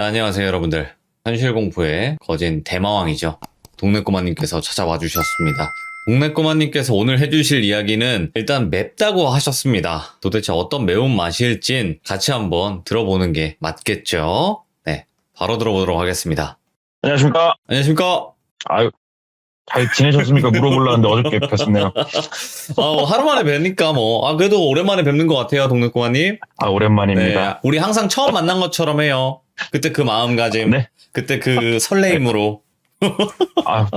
안녕하세요, 여러분들. 현실공포의 거진 대마왕이죠. 동네꼬마님께서 찾아와 주셨습니다. 동네꼬마님께서 오늘 해주실 이야기는 일단 맵다고 하셨습니다. 도대체 어떤 매운맛일진 같이 한번 들어보는 게 맞겠죠? 네, 바로 들어보도록 하겠습니다. 안녕하십니까? 안녕하십니까? 아유, 잘 지내셨습니까? 물어보려는데 어저께 뵙었네요. 하루 만에 뵈니까 그래도 오랜만에 뵙는 것 같아요, 동네꼬마님. 오랜만입니다. 네, 우리 항상 처음 만난 것처럼 해요. 그때 그 마음가짐, 네? 그때 그 설레임으로.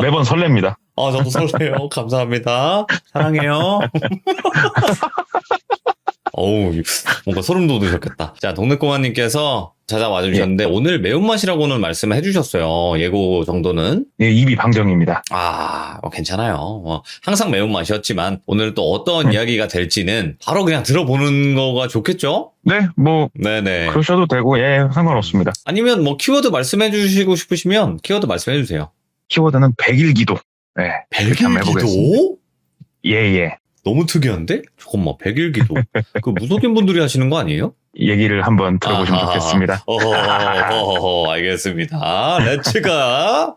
매번 설렙니다. 저도 설레요. 감사합니다. 사랑해요. 어우, 뭔가 소름 돋으셨겠다. 자, 동네꼬마님께서 찾아와 주셨는데, 오늘 매운맛이라고는 말씀을 해주셨어요. 예고 정도는. 예, 입이 방정입니다. 괜찮아요. 항상 매운맛이었지만, 오늘 또 어떤 이야기가 될지는 바로 그냥 들어보는 거가 좋겠죠? 네, 네네. 그러셔도 되고, 상관없습니다. 아니면 키워드 말씀해 주시고 싶으시면, 키워드 말씀해 주세요. 키워드는 백일기도. 네. 한번 해보겠습니다. 백일기도? 예. 너무 특이한데? 잠깐만, 백일기도. 그 무속인 분들이 하시는 거 아니에요? 얘기를 한번 들어보시면 좋겠습니다. 알겠습니다. 렛츠가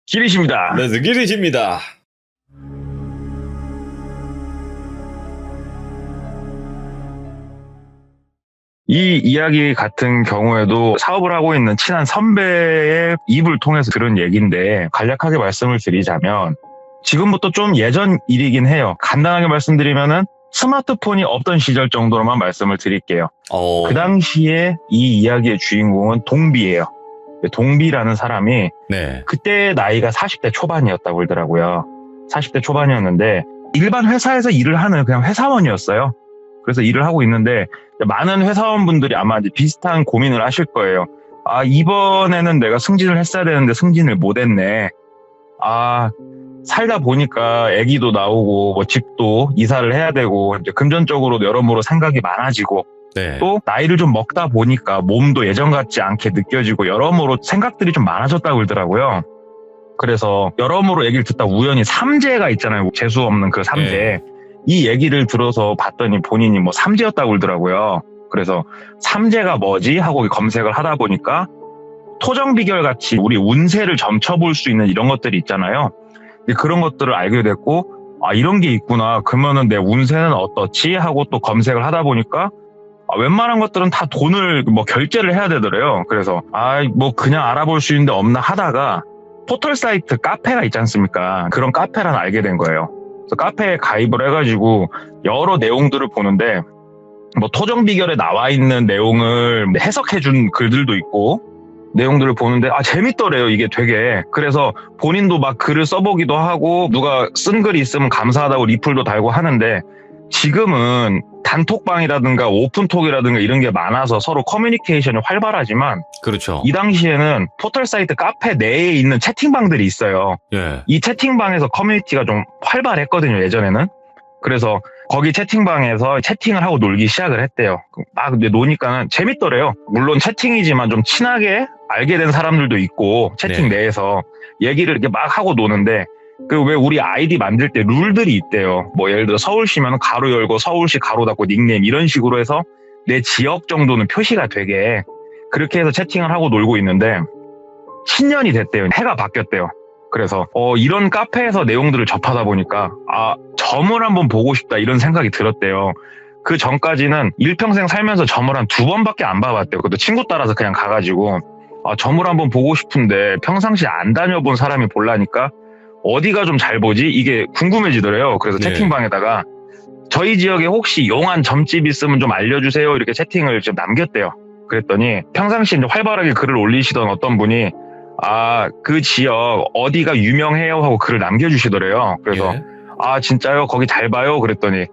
길이십니다. 렛츠 기리십니다. 이 이야기 같은 경우에도 사업을 하고 있는 친한 선배의 입을 통해서 들은 얘기인데, 간략하게 말씀을 드리자면, 지금부터 좀 예전 일이긴 해요. 간단하게 말씀드리면은 스마트폰이 없던 시절 정도로만 말씀을 드릴게요. 그 당시에 이 이야기의 주인공은 동비예요. 동비라는 사람이 네. 그때 나이가 40대 초반이었다고 그러더라고요. 40대 초반이었는데 일반 회사에서 일을 하는 그냥 회사원이었어요. 그래서 일을 하고 있는데 많은 회사원분들이 아마 이제 비슷한 고민을 하실 거예요. 이번에는 내가 승진을 했어야 되는데 승진을 못 했네. 살다 보니까 아기도 나오고 집도 이사를 해야 되고 이제 금전적으로 여러모로 생각이 많아지고 네. 또 나이를 좀 먹다 보니까 몸도 예전 같지 않게 느껴지고 여러모로 생각들이 좀 많아졌다고 그러더라고요. 그래서 여러모로 얘기를 듣다 우연히 삼재가 있잖아요. 재수 없는 그 삼재. 네. 이 얘기를 들어서 봤더니 본인이 삼재였다고 그러더라고요. 그래서 삼재가 뭐지? 하고 검색을 하다 보니까 토정비결 같이 우리 운세를 점쳐볼 수 있는 이런 것들이 있잖아요. 그런 것들을 알게 됐고, 이런 게 있구나. 그러면은 내 운세는 어떻지? 하고 또 검색을 하다 보니까, 웬만한 것들은 다 돈을 결제를 해야 되더래요. 그래서, 그냥 알아볼 수 있는데 없나 하다가, 포털 사이트 카페가 있지 않습니까? 그런 카페를 알게 된 거예요. 그래서 카페에 가입을 해가지고, 여러 내용들을 보는데, 토정비결에 나와 있는 내용을 해석해준 글들도 있고, 내용들을 보는데 재밌더래요. 이게 되게. 그래서 본인도 막 글을 써보기도 하고 누가 쓴 글이 있으면 감사하다고 리플도 달고 하는데 지금은 단톡방이라든가 오픈톡이라든가 이런 게 많아서 서로 커뮤니케이션이 활발하지만 그렇죠. 이 당시에는 포털 사이트 카페 내에 있는 채팅방들이 있어요. 예. 이 채팅방에서 커뮤니티가 좀 활발했거든요. 예전에는. 그래서 거기 채팅방에서 채팅을 하고 놀기 시작을 했대요. 근데 노니까는 재밌더래요. 물론 채팅이지만 좀 친하게 알게 된 사람들도 있고 채팅 내에서 얘기를 이렇게 막 하고 노는데 왜 우리 아이디 만들 때 룰들이 있대요. 예를 들어 서울시면 가로 열고 서울시 가로 닫고 닉네임 이런 식으로 해서 내 지역 정도는 표시가 되게 그렇게 해서 채팅을 하고 놀고 있는데 10년이 됐대요. 해가 바뀌었대요. 그래서 이런 카페에서 내용들을 접하다 보니까 점을 한번 보고 싶다 이런 생각이 들었대요. 그 전까지는 일평생 살면서 점을 한 2번밖에 안 봐봤대요. 그것도 친구 따라서 그냥 가가지고 점을 한번 보고 싶은데 평상시에 안 다녀본 사람이 보려니까 어디가 좀 잘 보지? 이게 궁금해지더래요. 그래서 채팅방에다가 저희 지역에 혹시 용한 점집 있으면 좀 알려주세요. 이렇게 채팅을 좀 남겼대요. 그랬더니 평상시에 이제 활발하게 글을 올리시던 어떤 분이 그 지역 어디가 유명해요 하고 글을 남겨주시더래요. 그래서 진짜요? 거기 잘 봐요? 그랬더니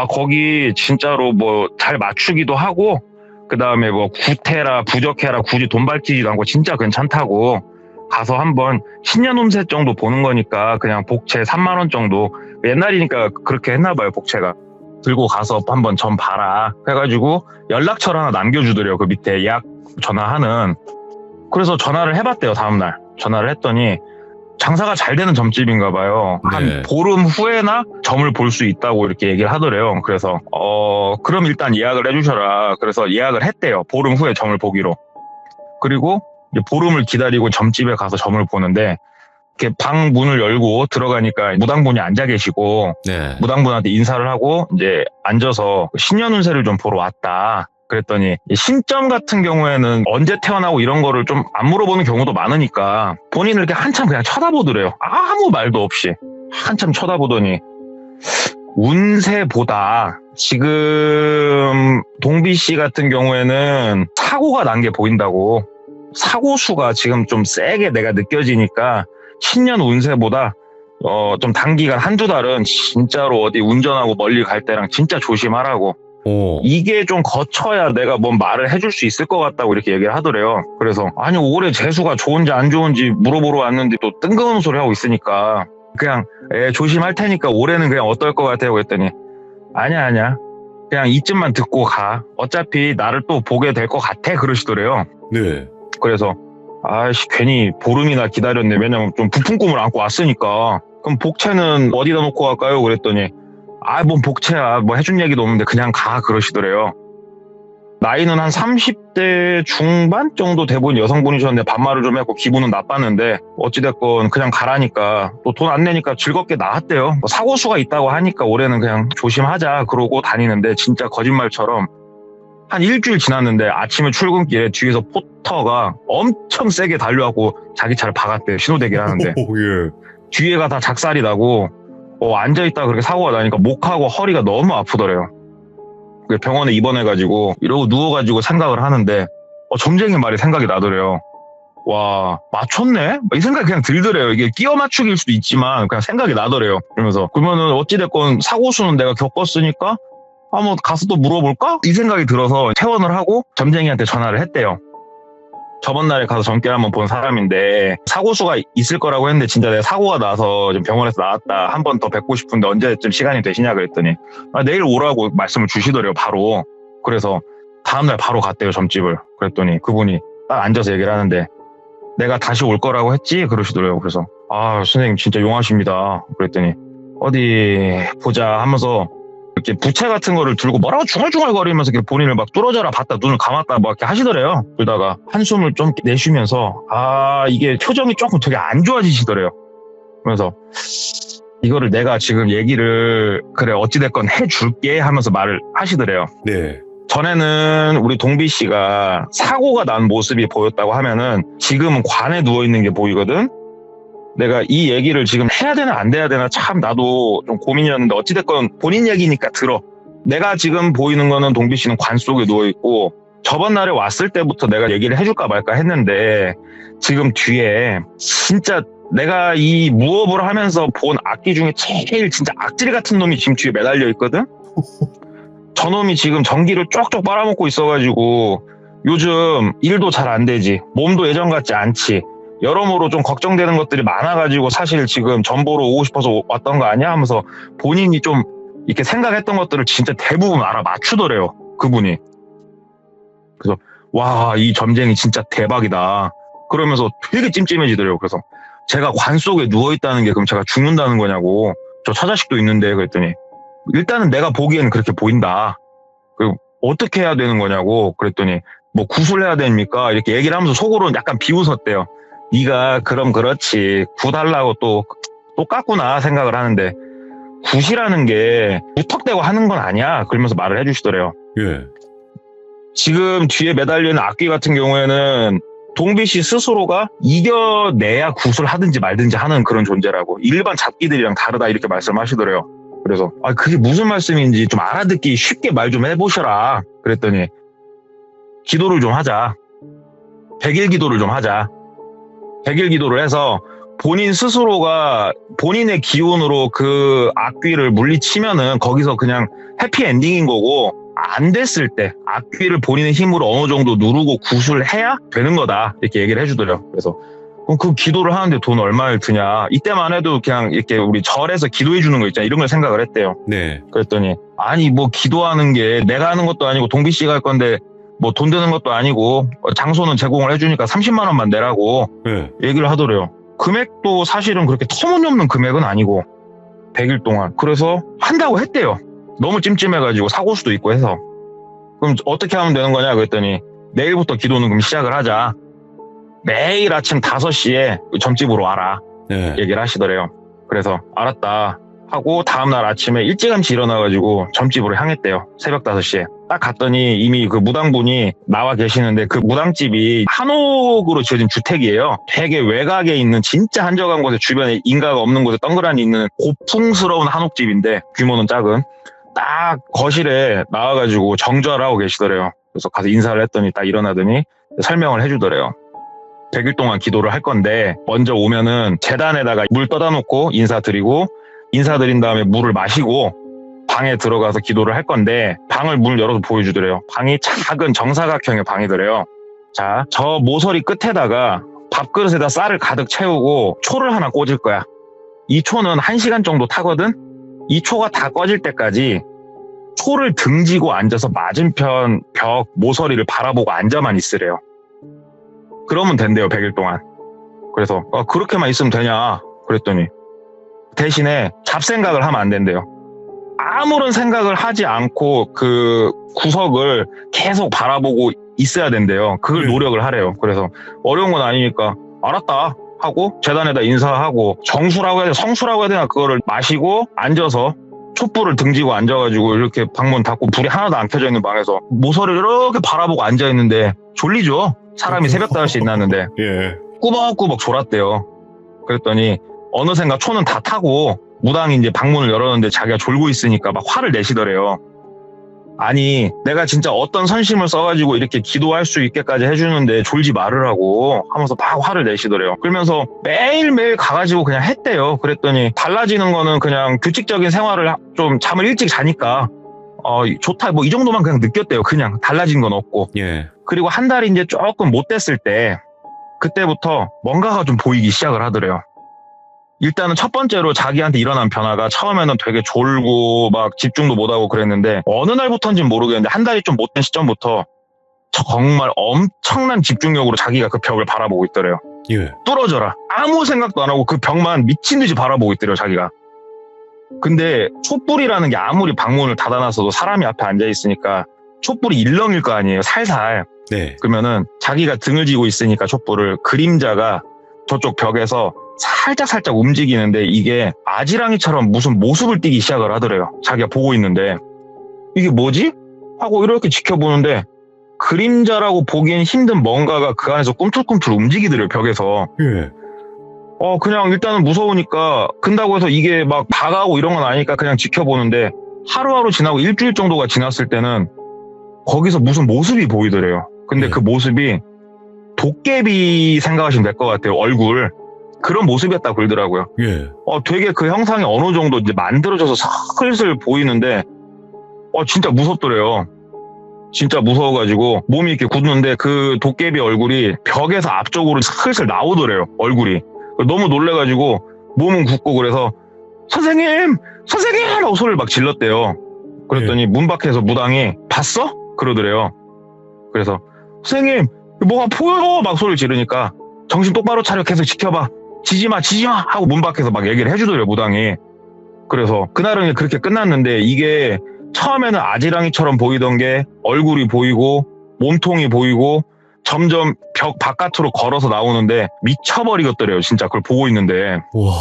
거기 진짜로 잘 맞추기도 하고 그 다음에 구태라 부적해라 굳이 돈 밝히지도 않고 진짜 괜찮다고 가서 한번 신년 운세 정도 보는 거니까 그냥 복채 3만 원 정도 옛날이니까 그렇게 했나 봐요. 복채가 들고 가서 한번 점 봐라 해가지고 연락처를 하나 남겨주더래요. 그 밑에 예약 전화하는. 그래서 전화를 해봤대요. 다음날 전화를 했더니 장사가 잘 되는 점집인가 봐요. 한 보름 후에나 점을 볼 수 있다고 이렇게 얘기를 하더래요. 그래서 그럼 일단 예약을 해주셔라. 그래서 예약을 했대요. 보름 후에 점을 보기로. 그리고 이제 보름을 기다리고 점집에 가서 점을 보는데 이렇게 방 문을 열고 들어가니까 무당분이 앉아 계시고 네. 무당분한테 인사를 하고 이제 앉아서 신년 운세를 좀 보러 왔다. 그랬더니 이 신점 같은 경우에는 언제 태어나고 이런 거를 좀 안 물어보는 경우도 많으니까 본인을 이렇게 한참 그냥 쳐다보더래요. 아무 말도 없이 한참 쳐다보더니 운세보다 지금 동비 씨 같은 경우에는 사고가 난 게 보인다고. 사고 수가 지금 좀 세게 내가 느껴지니까 신년 운세보다 좀 단기간 한두 달은 진짜로 어디 운전하고 멀리 갈 때랑 진짜 조심하라고. 오. 이게 좀 거쳐야 내가 뭔 말을 해줄 수 있을 것 같다고 이렇게 얘기를 하더래요. 그래서 아니 올해 재수가 좋은지 안 좋은지 물어보러 왔는데 또 뜬금없는 소리 하고 있으니까 그냥 조심할 테니까 올해는 그냥 어떨 것 같아요 그랬더니 아니야 그냥 이쯤만 듣고 가. 어차피 나를 또 보게 될 것 같아 그러시더래요. 네. 그래서 아이씨 괜히 보름이나 기다렸네. 왜냐면 좀 부푼 꿈을 안고 왔으니까. 그럼 복채는 어디다 놓고 갈까요? 그랬더니 뭔 복채야. 뭐 해준 얘기도 없는데 그냥 가 그러시더래요. 나이는 한 30대 중반 정도 돼 보인 여성분이셨는데 반말을 좀 했고 기분은 나빴는데 어찌됐건 그냥 가라니까 또 돈 안 내니까 즐겁게 나왔대요. 뭐 사고수가 있다고 하니까 올해는 그냥 조심하자 그러고 다니는데 진짜 거짓말처럼 한 일주일 지났는데 아침에 출근길에 뒤에서 포터가 엄청 세게 달려갖고 자기 차를 박았대요. 신호대기를 하는데 오, 예. 뒤에가 다 작살이 나고 앉아있다가 그렇게 사고가 나니까 목하고 허리가 너무 아프더래요. 병원에 입원해가지고 이러고 누워가지고 생각을 하는데 점쟁이 말이 생각이 나더래요. 와 맞췄네? 이 생각이 그냥 들더래요. 이게 끼워 맞추기일 수도 있지만 그냥 생각이 나더래요. 그러면서 그러면은 어찌됐건 사고수는 내가 겪었으니까 뭐 가서 또 물어볼까? 이 생각이 들어서 퇴원을 하고 점쟁이한테 전화를 했대요. 저번 날에 가서 점괘를 한번 본 사람인데 사고수가 있을 거라고 했는데 진짜 내가 사고가 나서 지금 병원에서 나왔다. 한 번 더 뵙고 싶은데 언제쯤 시간이 되시냐 그랬더니 내일 오라고 말씀을 주시더래요. 바로. 그래서 다음날 바로 갔대요. 점집을. 그랬더니 그분이 딱 앉아서 얘기를 하는데 내가 다시 올 거라고 했지? 그러시더래요. 그래서 선생님 진짜 용하십니다. 그랬더니 어디 보자 하면서 이렇게 부채 같은 거를 들고 뭐라고 중얼중얼거리면서 이렇게 본인을 막 뚫어져라 봤다 눈을 감았다 막 이렇게 하시더래요. 그러다가 한숨을 좀 내쉬면서 이게 표정이 조금 되게 안 좋아지시더래요. 그래서 이거를 내가 지금 얘기를 그래 어찌됐건 해줄게 하면서 말을 하시더래요. 네. 전에는 우리 동비 씨가 사고가 난 모습이 보였다고 하면은 지금은 관에 누워있는 게 보이거든. 내가 이 얘기를 지금 해야 되나 안 해야 되나 참 나도 좀 고민이었는데 어찌됐건 본인 얘기니까 들어. 내가 지금 보이는 거는 동비 씨는 관 속에 누워있고 저번 날에 왔을 때부터 내가 얘기를 해줄까 말까 했는데 지금 뒤에 진짜 내가 이 무업을 하면서 본 악기 중에 제일 진짜 악질 같은 놈이 지금 뒤에 매달려 있거든. 저놈이 지금 전기를 쪽쪽 빨아먹고 있어가지고 요즘 일도 잘 안 되지. 몸도 예전 같지 않지. 여러모로 좀 걱정되는 것들이 많아가지고 사실 지금 전보로 오고 싶어서 왔던 거 아니야? 하면서 본인이 좀 이렇게 생각했던 것들을 진짜 대부분 알아맞추더래요. 그분이. 그래서 와, 이 점쟁이 진짜 대박이다. 그러면서 되게 찜찜해지더래요. 그래서 제가 관 속에 누워있다는 게 그럼 제가 죽는다는 거냐고. 저 처자식도 있는데 그랬더니 일단은 내가 보기에는 그렇게 보인다. 그리고 어떻게 해야 되는 거냐고 그랬더니 뭐 구슬해야 됩니까? 이렇게 얘기를 하면서 속으로는 약간 비웃었대요. 네가 그럼 그렇지 굿하려고 또 똑같구나 생각을 하는데 굿이라는 게 무턱대고 하는 건 아니야. 그러면서 말을 해주시더래요. 예. 지금 뒤에 매달리는 악기 같은 경우에는 동비 씨 스스로가 이겨내야 굿을 하든지 말든지 하는 그런 존재라고. 일반 잡기들이랑 다르다 이렇게 말씀하시더래요. 그래서 그게 무슨 말씀인지 좀 알아듣기 쉽게 말 좀 해보셔라. 그랬더니 기도를 좀 하자. 100일 기도를 좀 하자. 100일 기도를 해서 본인 스스로가 본인의 기운으로 그 악귀를 물리치면은 거기서 그냥 해피엔딩인 거고 안 됐을 때 악귀를 본인의 힘으로 어느 정도 누르고 구술해야 되는 거다. 이렇게 얘기를 해주더래요. 그래서 그럼 그 기도를 하는데 돈 얼마를 드냐. 이때만 해도 그냥 이렇게 우리 절에서 기도해 주는 거 있잖아요. 이런 걸 생각을 했대요. 네. 그랬더니 아니 뭐 기도하는 게 내가 하는 것도 아니고 동비 씨가 할 건데 뭐 돈 드는 것도 아니고 장소는 제공을 해주니까 30만 원만 내라고 네. 얘기를 하더래요. 금액도 사실은 그렇게 터무니없는 금액은 아니고 100일 동안. 그래서 한다고 했대요. 너무 찜찜해가지고 사고수도 있고 해서. 그럼 어떻게 하면 되는 거냐 그랬더니 내일부터 기도는 그럼 시작을 하자. 매일 아침 5시에 점집으로 와라 네. 얘기를 하시더래요. 그래서 알았다 하고 다음날 아침에 일찌감치 일어나가지고 점집으로 향했대요. 새벽 5시에. 딱 갔더니 이미 그 무당분이 나와 계시는데 그 무당집이 한옥으로 지어진 주택이에요. 되게 외곽에 있는 진짜 한적한 곳에 주변에 인가가 없는 곳에 덩그러니 있는 고풍스러운 한옥집인데 규모는 작은 딱 거실에 나와가지고 정주하를 하고 계시더래요. 그래서 가서 인사를 했더니 딱 일어나더니 설명을 해주더래요. 100일 동안 기도를 할 건데 먼저 오면은 제단에다가 물 떠다 놓고 인사드린 다음에 물을 마시고 방에 들어가서 기도를 할 건데 방을 문을 열어서 보여주더래요. 방이 작은 정사각형의 방이더래요. 자, 저 모서리 끝에다가 밥그릇에다 쌀을 가득 채우고 초를 하나 꽂을 거야. 이 초는 1시간 정도 타거든? 이 초가 다 꺼질 때까지 초를 등지고 앉아서 맞은편 벽 모서리를 바라보고 앉아만 있으래요. 그러면 된대요, 100일 동안. 그래서 그렇게만 있으면 되냐 그랬더니 대신에 잡생각을 하면 안 된대요. 아무런 생각을 하지 않고 그 구석을 계속 바라보고 있어야 된대요. 그걸 노력을 하래요. 그래서 어려운 건 아니니까 알았다 하고 재단에다 인사하고 정수라고 해야 되나 성수라고 해야 되나 그거를 마시고 앉아서 촛불을 등지고 앉아가지고 이렇게 방문 닫고 불이 하나도 안 켜져 있는 방에서 모서리를 이렇게 바라보고 앉아있는데 졸리죠. 사람이 새벽 5시에 일어났는데 예. 꾸벅꾸벅 졸았대요. 그랬더니 어느샌가 초는 다 타고 무당이 이제 방문을 열었는데 자기가 졸고 있으니까 막 화를 내시더래요. 아니 내가 진짜 어떤 선심을 써가지고 이렇게 기도할 수 있게까지 해주는데 졸지 말으라고 하면서 막 화를 내시더래요. 그러면서 매일매일 가가지고 그냥 했대요. 그랬더니 달라지는 거는 그냥 규칙적인 생활을 좀 잠을 일찍 자니까 좋다 뭐 이 정도만 그냥 느꼈대요. 그냥 달라진 건 없고. 예. 그리고 한 달이 이제 조금 못 됐을 때 그때부터 뭔가가 좀 보이기 시작을 하더래요. 일단은 첫 번째로 자기한테 일어난 변화가 처음에는 되게 졸고 막 집중도 못하고 그랬는데 어느 날부터인지는 모르겠는데 한 달이 좀 못 된 시점부터 정말 엄청난 집중력으로 자기가 그 벽을 바라보고 있더래요. 예. 뚫어져라. 아무 생각도 안 하고 그 벽만 미친 듯이 바라보고 있더래요, 자기가. 근데 촛불이라는 게 아무리 방문을 닫아놨어도 사람이 앞에 앉아있으니까 촛불이 일렁일 거 아니에요, 살살. 네. 그러면은 자기가 등을 지고 있으니까 촛불을 그림자가 저쪽 벽에서 살짝 움직이는데 이게 아지랑이처럼 무슨 모습을 띠기 시작을 하더래요. 자기가 보고 있는데 이게 뭐지? 하고 이렇게 지켜보는데 그림자라고 보기엔 힘든 뭔가가 그 안에서 꿈틀꿈틀 움직이더래요, 벽에서. 예. 그냥 일단은 무서우니까 근다고 해서 이게 막 다가오고 이런 건 아니니까 그냥 지켜보는데 하루하루 지나고 일주일 정도가 지났을 때는 거기서 무슨 모습이 보이더래요. 근데 그 모습이 도깨비 생각하시면 될 것 같아요. 얼굴. 그런 모습이었다고 그러더라고요. 예. 되게 그 형상이 어느 정도 이제 만들어져서 슬슬 보이는데, 진짜 무섭더래요. 진짜 무서워가지고 몸이 이렇게 굳는데 그 도깨비 얼굴이 벽에서 앞쪽으로 슬슬 나오더래요. 얼굴이. 너무 놀래가지고 몸은 굳고 그래서 선생님! 하고 소리를 막 질렀대요. 그랬더니 문 밖에서 무당이 봤어? 그러더래요. 그래서 선생님! 뭐가 보여! 막 소리를 지르니까 정신 똑바로 차려 계속 지켜봐. 지지마 하고 문 밖에서 막 얘기를 해주더래요, 무당이. 그래서 그날은 그렇게 끝났는데 이게 처음에는 아지랑이처럼 보이던 게 얼굴이 보이고 몸통이 보이고 점점 벽 바깥으로 걸어서 나오는데 미쳐버리겠더래요, 진짜 그걸 보고 있는데. 와.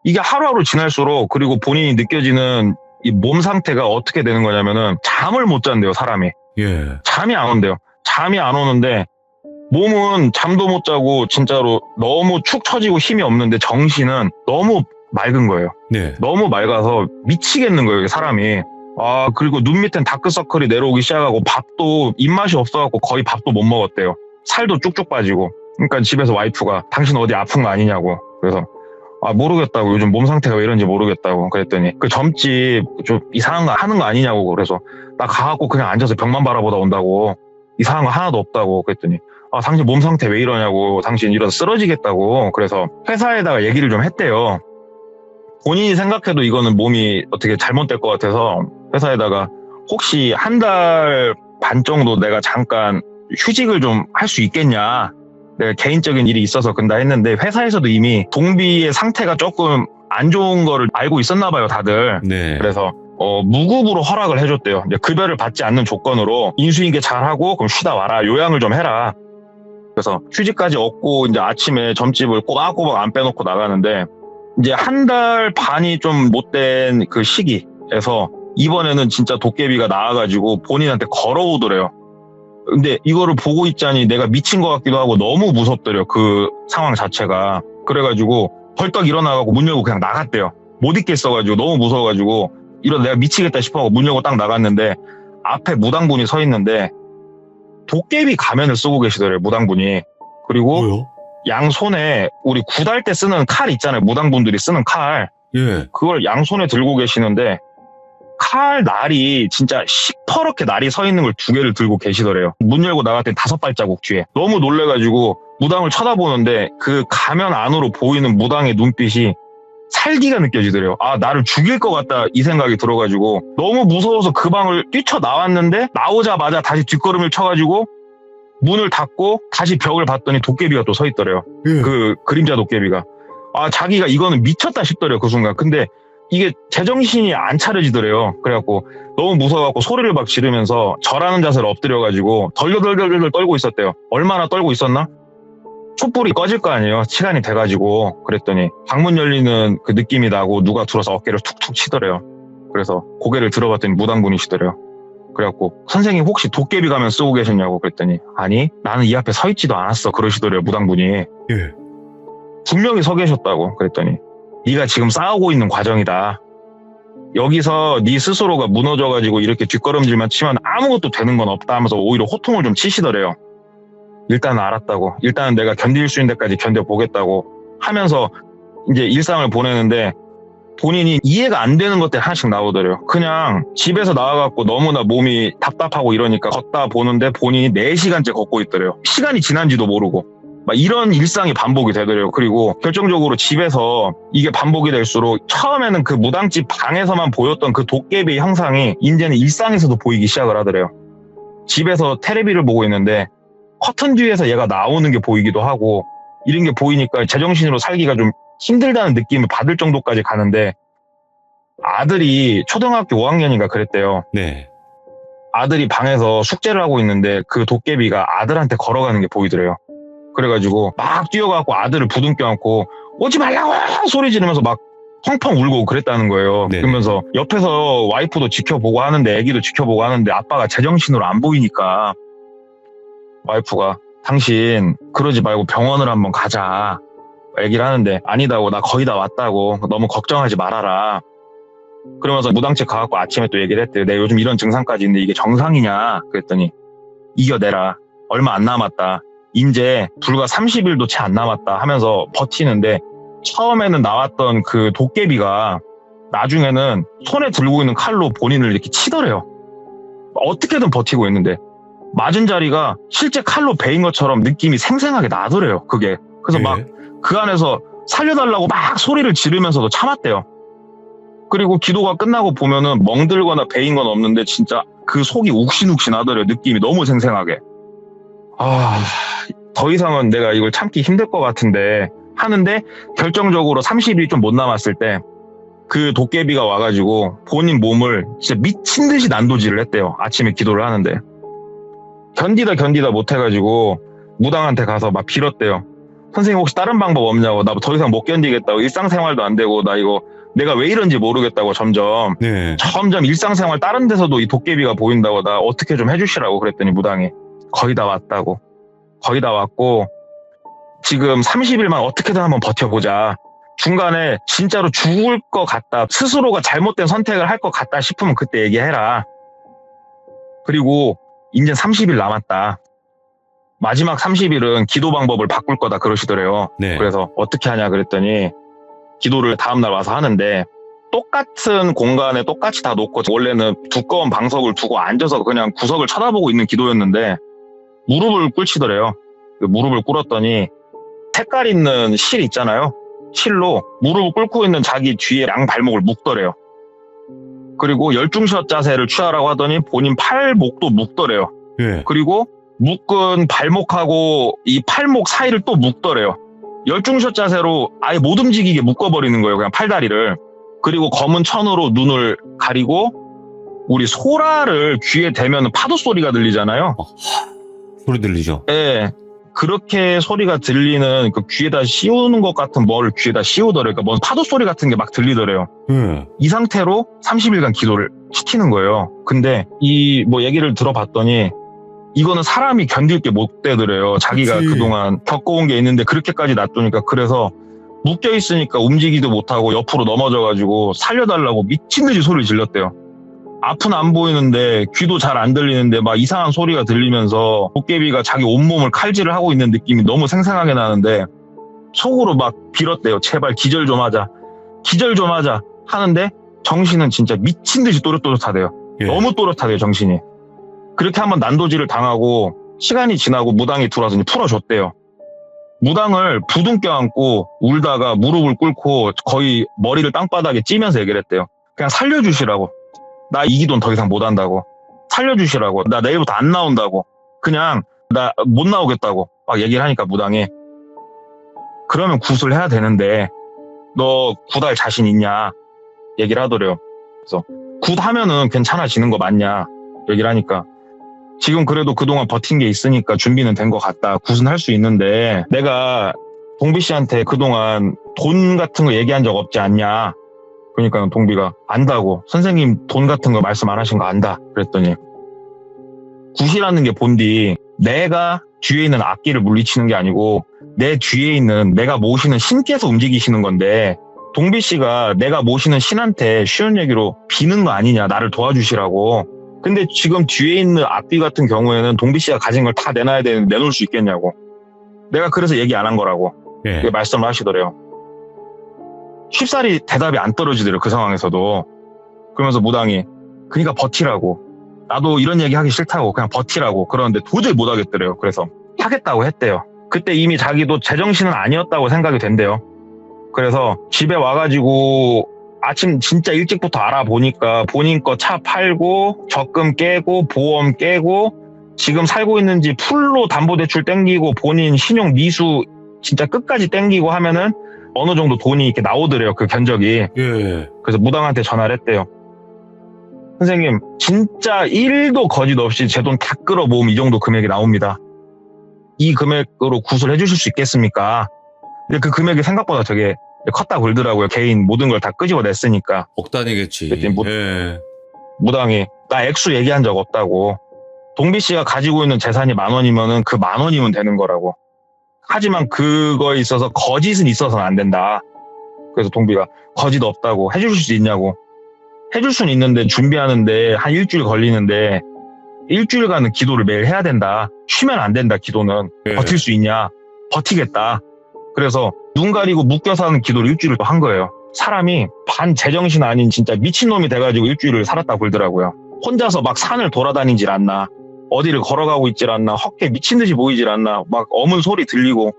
이게 하루하루 지날수록 그리고 본인이 느껴지는 이 몸 상태가 어떻게 되는 거냐면은 잠을 못 잔대요, 사람이. 예. 잠이 안 온대요. 잠이 안 오는데 몸은 잠도 못 자고 진짜로 너무 축 처지고 힘이 없는데 정신은 너무 맑은 거예요. 네. 너무 맑아서 미치겠는 거예요, 사람이. 그리고 눈 밑엔 다크서클이 내려오기 시작하고 밥도 입맛이 없어갖고 거의 밥도 못 먹었대요. 살도 쭉쭉 빠지고. 그러니까 집에서 와이프가 당신 어디 아픈 거 아니냐고. 그래서 모르겠다고. 요즘 몸 상태가 왜 이런지 모르겠다고. 그랬더니 그 점집 좀 이상한 거 하는 거 아니냐고. 그래서 나 가갖고 그냥 앉아서 벽만 바라보다 온다고. 이상한 거 하나도 없다고. 그랬더니 당신 몸 상태 왜 이러냐고. 당신 이러다 쓰러지겠다고. 그래서 회사에다가 얘기를 좀 했대요. 본인이 생각해도 이거는 몸이 어떻게 잘못될 것 같아서 회사에다가 혹시 한 달 반 정도 내가 잠깐 휴직을 좀 할 수 있겠냐. 내가 개인적인 일이 있어서 근다 했는데 회사에서도 이미 동비의 상태가 조금 안 좋은 거를 알고 있었나 봐요, 다들. 네. 그래서 무급으로 허락을 해줬대요. 이제 급여를 받지 않는 조건으로 인수인계 잘하고 그럼 쉬다 와라. 요양을 좀 해라. 그래서 휴지까지 얻고 이제 아침에 점집을 꼬박꼬박 안 빼놓고 나가는데 이제 한 달 반이 좀 못된 그 시기에서 이번에는 진짜 도깨비가 나와가지고 본인한테 걸어오더래요. 근데 이거를 보고 있자니 내가 미친 것 같기도 하고 너무 무섭더래요. 그 상황 자체가. 그래가지고 벌떡 일어나가고 문 열고 그냥 나갔대요. 못 있겠어가지고 너무 무서워가지고 내가 미치겠다 싶어서 문 열고 딱 나갔는데 앞에 무당분이 서 있는데 도깨비 가면을 쓰고 계시더래요. 무당분이. 그리고 뭐요? 양손에 우리 굿할 때 쓰는 칼 있잖아요. 무당분들이 쓰는 칼. 예. 그걸 양손에 들고 계시는데 칼 날이 진짜 시퍼렇게 날이 서 있는 걸 2개를 들고 계시더래요. 문 열고 나갔더니 5발자국 뒤에. 너무 놀래가지고 무당을 쳐다보는데 그 가면 안으로 보이는 무당의 눈빛이 살기가 느껴지더래요. 아, 나를 죽일 것 같다 이 생각이 들어가지고 너무 무서워서 그 방을 뛰쳐나왔는데 나오자마자 다시 뒷걸음을 쳐가지고 문을 닫고 다시 벽을 봤더니 도깨비가 또 서 있더래요. 예. 그 그림자 도깨비가. 아, 자기가 이거는 미쳤다 싶더래요. 그 순간. 근데 이게 제정신이 안 차려지더래요. 그래갖고 너무 무서워갖고 소리를 막 지르면서 절하는 자세로 엎드려가지고 덜덜덜덜 떨고 있었대요. 얼마나 떨고 있었나? 촛불이 꺼질 거 아니에요. 시간이 돼가지고. 그랬더니 방문 열리는 그 느낌이 나고 누가 들어서 어깨를 툭툭 치더래요. 그래서 고개를 들어봤더니 무당분이시더래요. 그래갖고 선생님 혹시 도깨비 가면 쓰고 계셨냐고 그랬더니 아니 나는 이 앞에 서 있지도 않았어 그러시더래요. 무당분이. 예. 분명히 서 계셨다고 그랬더니 네가 지금 싸우고 있는 과정이다. 여기서 네 스스로가 무너져가지고 이렇게 뒷걸음질만 치면 아무것도 되는 건 없다 하면서 오히려 호통을 좀 치시더래요. 일단은 알았다고. 일단은 내가 견딜 수 있는 데까지 견뎌보겠다고 하면서 이제 일상을 보내는데 본인이 이해가 안 되는 것들이 하나씩 나오더래요. 그냥 집에서 나와갖고 너무나 몸이 답답하고 이러니까 걷다 보는데 본인이 4시간째 걷고 있더래요. 시간이 지난지도 모르고. 막 이런 일상이 반복이 되더래요. 그리고 결정적으로 집에서 이게 반복이 될수록 처음에는 그 무당집 방에서만 보였던 그 도깨비 형상이 이제는 일상에서도 보이기 시작을 하더래요. 집에서 테레비를 보고 있는데 커튼 뒤에서 얘가 나오는 게 보이기도 하고 이런 게 보이니까 제정신으로 살기가 좀 힘들다는 느낌을 받을 정도까지 가는데 아들이 초등학교 5학년인가 그랬대요. 네. 아들이 방에서 숙제를 하고 있는데 그 도깨비가 아들한테 걸어가는 게 보이더래요. 그래가지고 막 뛰어가고 아들을 부둥켜 안고 오지 말라고 소리 지르면서 막 펑펑 울고 그랬다는 거예요. 네네. 그러면서 옆에서 와이프도 지켜보고 하는데 애기도 지켜보고 하는데 아빠가 제정신으로 안 보이니까 와이프가 당신 그러지 말고 병원을 한번 가자 얘기를 하는데 아니다고 나 거의 다 왔다고 너무 걱정하지 말아라. 그러면서 무당집 가갖고 아침에 또 얘기를 했대요. 내가 요즘 이런 증상까지 있는데 이게 정상이냐 그랬더니 이겨내라 얼마 안 남았다. 이제 불과 30일도 채 안 남았다 하면서 버티는데 처음에는 나왔던 그 도깨비가 나중에는 손에 들고 있는 칼로 본인을 이렇게 치더래요. 어떻게든 버티고 있는데 맞은 자리가 실제 칼로 베인 것처럼 느낌이 생생하게 나더래요. 그게. 그래서 예. 막 그 안에서 살려달라고 막 소리를 지르면서도 참았대요. 그리고 기도가 끝나고 보면은 멍들거나 베인 건 없는데 진짜 그 속이 욱신욱신하더래요. 느낌이 너무 생생하게. 더 이상은 내가 이걸 참기 힘들 것 같은데 하는데 결정적으로 30일이 좀 못 남았을 때 그 도깨비가 와가지고 본인 몸을 진짜 미친 듯이 난도질을 했대요. 아침에 기도를 하는데. 견디다 못해가지고 무당한테 가서 막 빌었대요. 선생님 혹시 다른 방법 없냐고. 나 더 이상 못 견디겠다고. 일상생활도 안 되고 나 이거 내가 왜 이런지 모르겠다고 점점 일상생활 다른 데서도 이 도깨비가 보인다고 나 어떻게 좀 해주시라고 그랬더니 무당이 거의 다 왔다고. 거의 다 왔고 지금 30일만 어떻게든 한번 버텨보자. 중간에 진짜로 죽을 것 같다. 스스로가 잘못된 선택을 할 것 같다 싶으면 그때 얘기해라. 그리고 이제 30일 남았다. 마지막 30일은 기도 방법을 바꿀 거다 그러시더래요. 네. 그래서 어떻게 하냐 그랬더니 기도를 다음날 와서 하는데 똑같은 공간에 똑같이 다 놓고 원래는 두꺼운 방석을 두고 앉아서 그냥 구석을 쳐다보고 있는 기도였는데 무릎을 꿇치더래요. 무릎을 꿇었더니 색깔 있는 실 있잖아요. 실로 무릎을 꿇고 있는 자기 뒤에 양 발목을 묶더래요. 그리고 열중샷 자세를 취하라고 하더니 본인 팔목도 묶더래요. 예. 그리고 묶은 발목하고 이 팔목 사이를 또 묶더래요. 열중샷 자세로 아예 못 움직이게 묶어버리는 거예요. 그냥 팔다리를. 그리고 검은 천으로 눈을 가리고 우리 소라를 귀에 대면 파도 소리가 들리잖아요. 소리 들리죠? 예. 그렇게 소리가 들리는 그 귀에다 씌우는 것 같은 뭘 귀에다 씌우더래요. 그러니까 뭔 파도 소리 같은 게 막 들리더래요. 이 상태로 30일간 기도를 시키는 거예요. 근데 이 뭐 얘기를 들어봤더니 이거는 사람이 견딜 게 못 되더래요. 자기가 그치. 그동안 겪어온 게 있는데 그렇게까지 놔두니까. 그래서 묶여 있으니까 움직이지도 못하고 옆으로 넘어져가지고 살려달라고 미친 듯이 소리를 질렀대요. 앞은 안 보이는데 귀도 잘 안 들리는데 막 이상한 소리가 들리면서 도깨비가 자기 온몸을 칼질을 하고 있는 느낌이 너무 생생하게 나는데 속으로 막 빌었대요. 제발 기절 좀 하자. 기절 좀 하자 하는데 정신은 진짜 미친 듯이 또렷또렷하대요. 예. 너무 또렷하대요, 정신이. 그렇게 한번 난도질을 당하고 시간이 지나고 무당이 들어와서 이제 풀어줬대요. 무당을 부둥 껴안고 울다가 무릎을 꿇고 거의 머리를 땅바닥에 찌면서 얘기를 했대요. 그냥 살려주시라고. 나 이 기도는 더 이상 못 한다고. 살려주시라고. 나 내일부터 안 나온다고. 그냥 나 못 나오겠다고 막 얘기를 하니까 무당이 그러면 굿을 해야 되는데 너 굿할 자신 있냐 얘기를 하더래요. 그래서 굿하면은 괜찮아지는 거 맞냐 얘기를 하니까 지금 그래도 그동안 버틴 게 있으니까 준비는 된 것 같다. 굿은 할 수 있는데 내가 동비 씨한테 그동안 돈 같은 거 얘기한 적 없지 않냐. 그러니까 동비가 안다고. 선생님 돈 같은 거 말씀 안 하신 거 안다. 그랬더니 굿이라는 게 본디 내가 뒤에 있는 악기를 물리치는 게 아니고 내 뒤에 있는 내가 모시는 신께서 움직이시는 건데 동비 씨가 내가 모시는 신한테 쉬운 얘기로 비는 거 아니냐. 나를 도와주시라고. 근데 지금 뒤에 있는 악기 같은 경우에는 동비 씨가 가진 걸 다 내놔야 되는데 내놓을 수 있겠냐고. 내가 그래서 얘기 안 한 거라고. 예. 말씀을 하시더래요. 쉽사리 대답이 안 떨어지더래요. 그 상황에서도. 그러면서 무당이 그러니까 버티라고. 나도 이런 얘기 하기 싫다고 그냥 버티라고. 그러는데 도저히 못 하겠더래요. 그래서 하겠다고 했대요. 그때 이미 자기도 제정신은 아니었다고 생각이 된대요. 그래서 집에 와가지고 아침 진짜 일찍부터 알아보니까 본인 거 차 팔고 적금 깨고 보험 깨고 지금 살고 있는 집 풀로 담보대출 땡기고 본인 신용 미수 진짜 끝까지 땡기고 하면은 어느 정도 돈이 이렇게 나오더래요. 그 견적이. 예. 그래서 무당한테 전화를 했대요. 선생님 진짜 1도 거짓 없이 제 돈 다 끌어 모으면 이 정도 금액이 나옵니다. 이 금액으로 굿을 해주실 수 있겠습니까? 근데 그 금액이 생각보다 되게 컸다 굴더라고요. 개인 모든 걸 다 끄집어냈으니까. 억 단위겠지. 그랬더니 예. 무당이 나 액수 얘기한 적 없다고. 동비 씨가 가지고 있는 재산이 10,000원이면은 그 10,000원이면 되는 거라고. 하지만 그거에 있어서 거짓은 있어서는 안 된다. 그래서 동비가 거짓 없다고. 해줄 수 있냐고. 해줄 수는 있는데 준비하는데 한 일주일 걸리는데 일주일간은 기도를 매일 해야 된다. 쉬면 안 된다. 기도는. 예. 버틸 수 있냐. 버티겠다. 그래서 눈 가리고 묶여서 하는 기도를 일주일을 또 한 거예요. 사람이 반 제정신 아닌 진짜 미친놈이 돼가지고 일주일을 살았다고 그러더라고요. 혼자서 막 산을 돌아다니질 않나. 어디를 걸어가고 있질 않나. 헛개 미친 듯이 보이질 않나. 막 어문 소리 들리고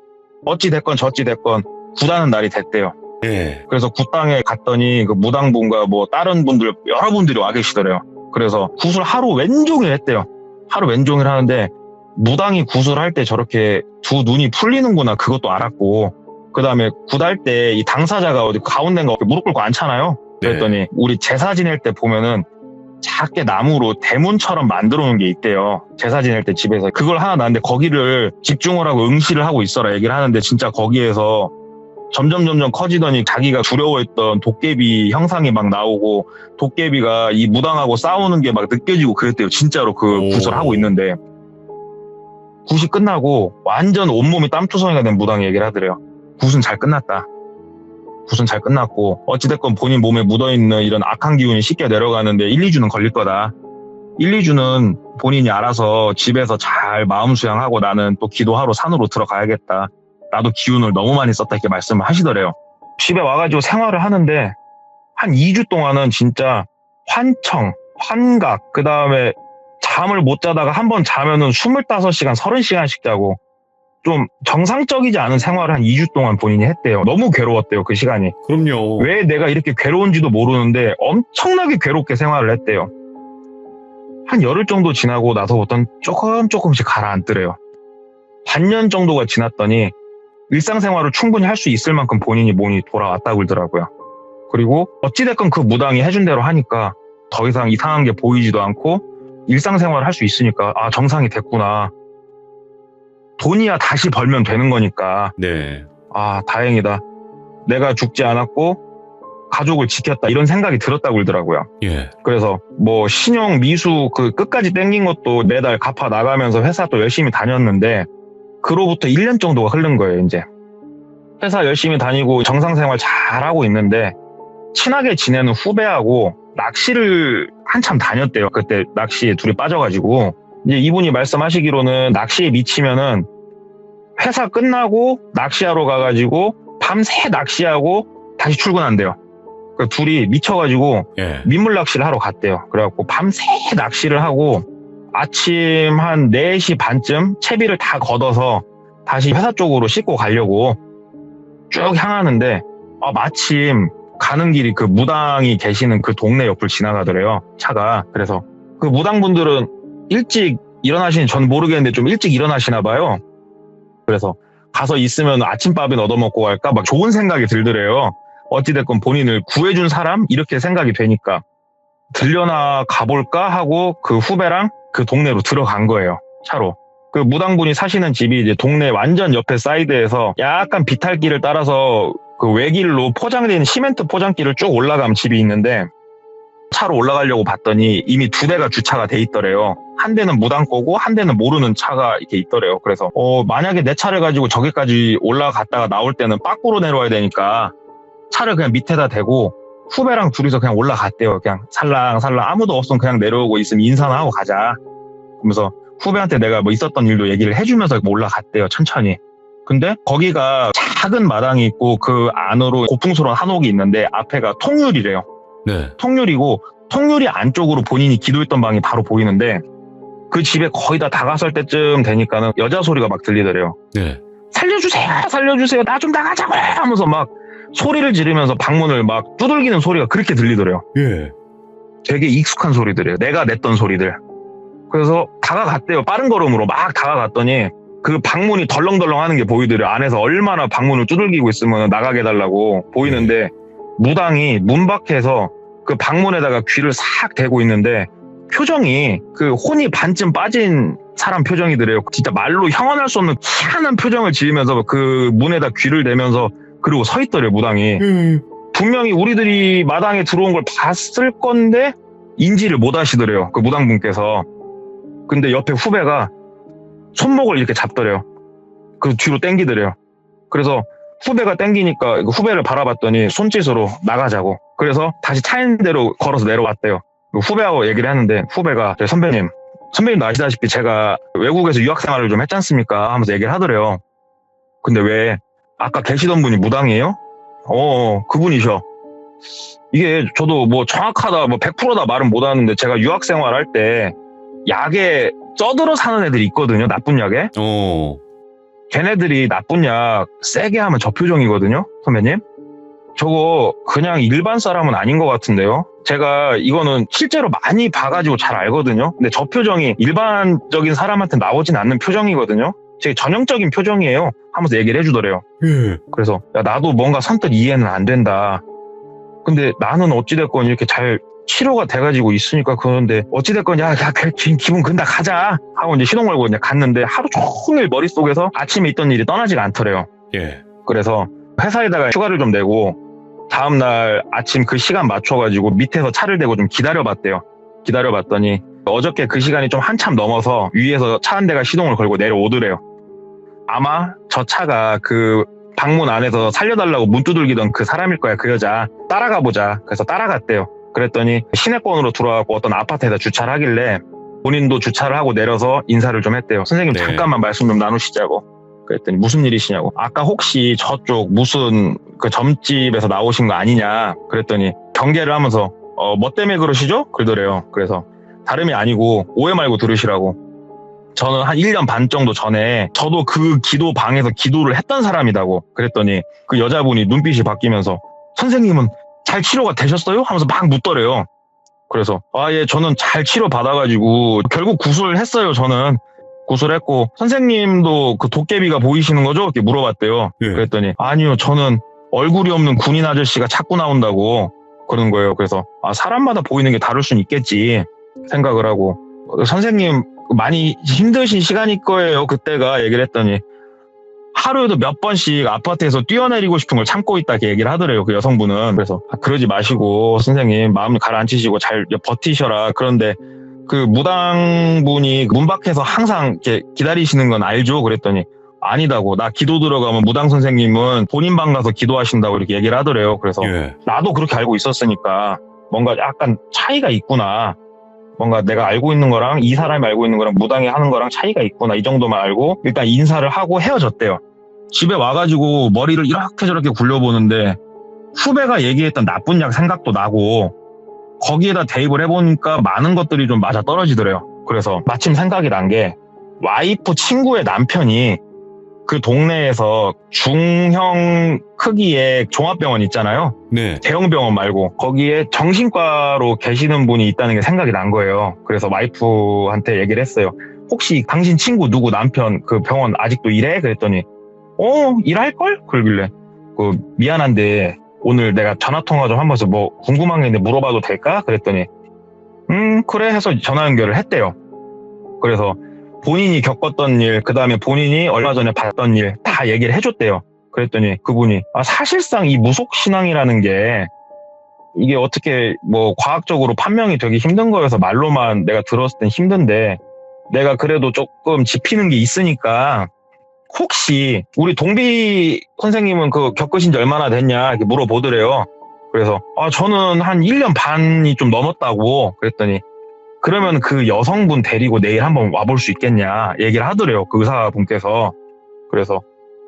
어찌 됐건 저찌 됐건 굿하는 날이 됐대요. 예. 그래서 굿당에 갔더니 그 무당분과 뭐 다른 분들 여러분들이 와 계시더래요. 그래서 굿을 하루 왼종일 했대요. 하루 왼종일 하는데 무당이 굿을 할 때 저렇게 두 눈이 풀리는구나 그것도 알았고 그 다음에 굿할 때 이 당사자가 어디 가운데인가 무릎 꿇고 앉잖아요. 그랬더니 네. 우리 제사 지낼 때 보면은 작게 나무로 대문처럼 만들어 놓은 게 있대요. 제사 지낼 때 집에서 그걸 하나 놨는데 거기를 집중을 하고 응시를 하고 있어라 얘기를 하는데 진짜 거기에서 점점 커지더니 자기가 두려워했던 도깨비 형상이 막 나오고 도깨비가 이 무당하고 싸우는 게 막 느껴지고 그랬대요. 진짜로 그 오. 굿을 하고 있는데 굿이 끝나고 완전 온몸이 땀투성이가 된 무당이 얘기를 하더래요. 굿은 잘 끝났다. 굿은 잘 끝났고 어찌됐건 본인 몸에 묻어있는 이런 악한 기운이 씻겨 내려가는데 1, 2주는 걸릴 거다. 1, 2주는 본인이 알아서 집에서 잘 마음 수양하고 나는 또 기도하러 산으로 들어가야겠다. 나도 기운을 너무 많이 썼다 이렇게 말씀을 하시더래요. 집에 와가지고 생활을 하는데 한 2주 동안은 진짜 환청, 환각, 그 다음에 잠을 못 자다가 한 번 자면은 25시간, 30시간씩 자고 좀 정상적이지 않은 생활을 한 2주 동안 본인이 했대요. 너무 괴로웠대요, 그 시간이. 그럼요. 왜 내가 이렇게 괴로운지도 모르는데 엄청나게 괴롭게 생활을 했대요. 한 열흘 정도 지나고 나서부터는 조금씩 가라앉더래요. 반년 정도가 지났더니 일상생활을 충분히 할 수 있을 만큼 본인이 몸이 돌아왔다고 그러더라고요. 그리고 어찌됐건 그 무당이 해준 대로 하니까 더 이상 이상한 게 보이지도 않고 일상생활을 할 수 있으니까 아 정상이 됐구나. 돈이야 다시 벌면 되는 거니까 네. 아 다행이다. 내가 죽지 않았고 가족을 지켰다 이런 생각이 들었다고 그러더라고요. 예. 그래서 뭐 신용 미수 그 끝까지 땡긴 것도 매달 갚아 나가면서 회사 또 열심히 다녔는데 그로부터 1년 정도가 흐른 거예요. 이제 회사 열심히 다니고 정상생활 잘하고 있는데 친하게 지내는 후배하고 낚시를 한참 다녔대요. 그때 낚시에 둘이 빠져가지고 이제 이분이 말씀하시기로는 낚시에 미치면은 회사 끝나고 낚시하러 가가지고 밤새 낚시하고 다시 출근한대요. 그 둘이 미쳐가지고 예. 민물 낚시를 하러 갔대요. 그래갖고 밤새 낚시를 하고 아침 한 4시 반쯤 채비를 다 걷어서 다시 회사 쪽으로 싣고 가려고 쭉 향하는데 마침 가는 길이 그 무당이 계시는 그 동네 옆을 지나가더래요. 차가. 그래서 그 무당분들은 일찍 일어나시는 전 모르겠는데 좀 일찍 일어나시나 봐요. 그래서 가서 있으면 아침밥은 얻어먹고 갈까 막 좋은 생각이 들더래요. 어찌됐건 본인을 구해준 사람 이렇게 생각이 되니까 들려나 가볼까 하고 그 후배랑 그 동네로 들어간 거예요. 차로. 그 무당분이 사시는 집이 이제 동네 완전 옆에 사이드에서 약간 비탈길을 따라서 그 외길로 포장된 시멘트 포장길을 쭉 올라가면 집이 있는데 차로 올라가려고 봤더니 이미 2대가 주차가 돼 있더래요. 한 대는 무당 거고 한 대는 모르는 차가 이렇게 있더래요. 그래서 만약에 내 차를 가지고 저기까지 올라갔다가 나올 때는 빠꾸로 내려와야 되니까 차를 그냥 밑에다 대고 후배랑 둘이서 그냥 올라갔대요. 그냥 살랑살랑 아무도 없으면 그냥 내려오고 있으면 인사나 하고 가자. 그러면서 후배한테 내가 뭐 있었던 일도 얘기를 해주면서 올라갔대요. 천천히. 근데 거기가 작은 마당이 있고 그 안으로 고풍스러운 한옥이 있는데 앞에가 통유리래요. 네. 통유리고 통유리 안쪽으로 본인이 기도했던 방이 바로 보이는데 그 집에 거의 다 다가설 때쯤 되니까는 여자 소리가 막 들리더래요. 네. 살려주세요, 살려주세요, 나 좀 나가자고 하면서 막 소리를 지르면서 방문을 막 두들기는 소리가 그렇게 들리더래요. 예. 되게 익숙한 소리들이에요. 내가 냈던 소리들. 그래서 다가갔대요. 빠른 걸음으로 막 다가갔더니 그 방문이 덜렁덜렁 하는 게 보이더래요. 안에서 얼마나 방문을 두들기고 있으면 나가게 해달라고 보이는데 무당이 문 밖에서 그 방문에다가 귀를 싹 대고 있는데 표정이 그 혼이 반쯤 빠진 사람 표정이더래요. 진짜 말로 형언할 수 없는 희한한 표정을 지으면서 그 문에다 귀를 대면서 그리고 서 있더래요. 무당이. 분명히 우리들이 마당에 들어온 걸 봤을 건데 인지를 못 하시더래요. 그 무당분께서. 근데 옆에 후배가 손목을 이렇게 잡더래요. 그 뒤로 당기더래요. 그래서 후배가 당기니까 후배를 바라봤더니 손짓으로 나가자고. 그래서 다시 차인 대로 걸어서 내려왔대요. 후배하고 얘기를 했는데 후배가 선배님도 아시다시피 제가 외국에서 유학생활을 좀 했지 않습니까? 하면서 얘기를 하더래요. 근데 왜 아까 계시던 분이 무당이에요? 그분이셔. 이게 저도 뭐 정확하다 뭐 100%다 말은 못하는데 제가 유학생활 할 때 약에 쪄들어 사는 애들이 있거든요. 나쁜 약에. 걔네들이 나쁜 약 세게 하면 저 표정이거든요. 선배님. 저거 그냥 일반 사람은 아닌 것 같은데요. 제가 이거는 실제로 많이 봐가지고 잘 알거든요. 근데 저 표정이 일반적인 사람한테 나오진 않는 표정이거든요. 되게 전형적인 표정이에요. 하면서 얘기를 해주더래요. 그래서 야, 나도 뭔가 선뜻 이해는 안 된다. 근데 나는 어찌됐건 이렇게 잘 치료가 돼가지고 있으니까 그러는데 어찌됐건 야 기분 근다 가자 하고 이제 시동 걸고 이제 갔는데 하루 종일 머릿속에서 아침에 있던 일이 떠나지가 않더래요. 예. 그래서 회사에다가 휴가를 좀 내고 다음날 아침 그 시간 맞춰가지고 밑에서 차를 대고 좀 기다려봤대요. 기다려봤더니 어저께 그 시간이 좀 한참 넘어서 위에서 차 한 대가 시동을 걸고 내려오더래요. 아마 저 차가 그 방문 안에서 살려달라고 문 두들기던 그 사람일 거야. 그 여자. 따라가 보자. 그래서 따라갔대요. 그랬더니 시내권으로 들어와서 어떤 아파트에다 주차를 하길래 본인도 주차를 하고 내려서 인사를 좀 했대요. 선생님 네. 잠깐만 말씀 좀 나누시자고. 그랬더니 무슨 일이시냐고. 아까 혹시 저쪽 무슨 그 점집에서 나오신 거 아니냐. 그랬더니 경계를 하면서 뭐 때문에 그러시죠? 그러더래요. 그래서 다름이 아니고 오해 말고 들으시라고. 저는 한 1년 반 정도 전에 저도 그 기도 방에서 기도를 했던 사람이라고. 그랬더니 그 여자분이 눈빛이 바뀌면서 선생님은 잘 치료가 되셨어요? 하면서 막 묻더래요. 그래서 예 저는 잘 치료 받아가지고 결국 구술을 했어요. 저는 구술했고 선생님도 그 도깨비가 보이시는 거죠? 이렇게 물어봤대요. 예. 그랬더니 아니요 저는 얼굴이 없는 군인 아저씨가 자꾸 나온다고 그러는 거예요. 그래서 사람마다 보이는 게 다를 수는 있겠지 생각을 하고 선생님 많이 힘드신 시간일 거예요. 그때가 얘기를 했더니 하루에도 몇 번씩 아파트에서 뛰어내리고 싶은 걸 참고 있다 이렇게 얘기를 하더래요. 그 여성분은. 그래서 그러지 마시고 선생님 마음 가라앉히시고 잘 버티셔라. 그런데 그 무당분이 문 밖에서 항상 이렇게 기다리시는 건 알죠? 그랬더니 아니다고. 나 기도 들어가면 무당 선생님은 본인 방 가서 기도하신다고 이렇게 얘기를 하더래요. 그래서 예. 나도 그렇게 알고 있었으니까 뭔가 약간 차이가 있구나. 뭔가 내가 알고 있는 거랑 이 사람이 알고 있는 거랑 무당이 하는 거랑 차이가 있구나. 이 정도만 알고 일단 인사를 하고 헤어졌대요. 집에 와가지고 머리를 이렇게 저렇게 굴려보는데 후배가 얘기했던 나쁜 약 생각도 나고 거기에다 대입을 해보니까 많은 것들이 좀 맞아 떨어지더래요. 그래서 마침 생각이 난 게 와이프 친구의 남편이 그 동네에서 중형 크기의 종합병원 있잖아요. 네. 대형 병원 말고 거기에 정신과로 계시는 분이 있다는 게 생각이 난 거예요. 그래서 와이프한테 얘기를 했어요. 혹시 당신 친구 누구 남편 그 병원 아직도 일해? 그랬더니 일할걸? 그러길래 미안한데 오늘 내가 전화통화 좀 하면서 뭐 궁금한 게 있는데 물어봐도 될까? 그랬더니 그래 해서 전화 연결을 했대요. 그래서 본인이 겪었던 일, 그 다음에 본인이 얼마 전에 봤던 일 다 얘기를 해줬대요. 그랬더니 그분이 사실상 이 무속신앙이라는 게 이게 어떻게 뭐 과학적으로 판명이 되기 힘든 거여서 말로만 내가 들었을 땐 힘든데 내가 그래도 조금 짚히는 게 있으니까 혹시 우리 동비 선생님은 그 겪으신 지 얼마나 됐냐 이렇게 물어보더래요. 그래서 저는 한 1년 반이 좀 넘었다고 그랬더니 그러면 그 여성분 데리고 내일 한번 와볼 수 있겠냐 얘기를 하더래요. 그 의사분께서. 그래서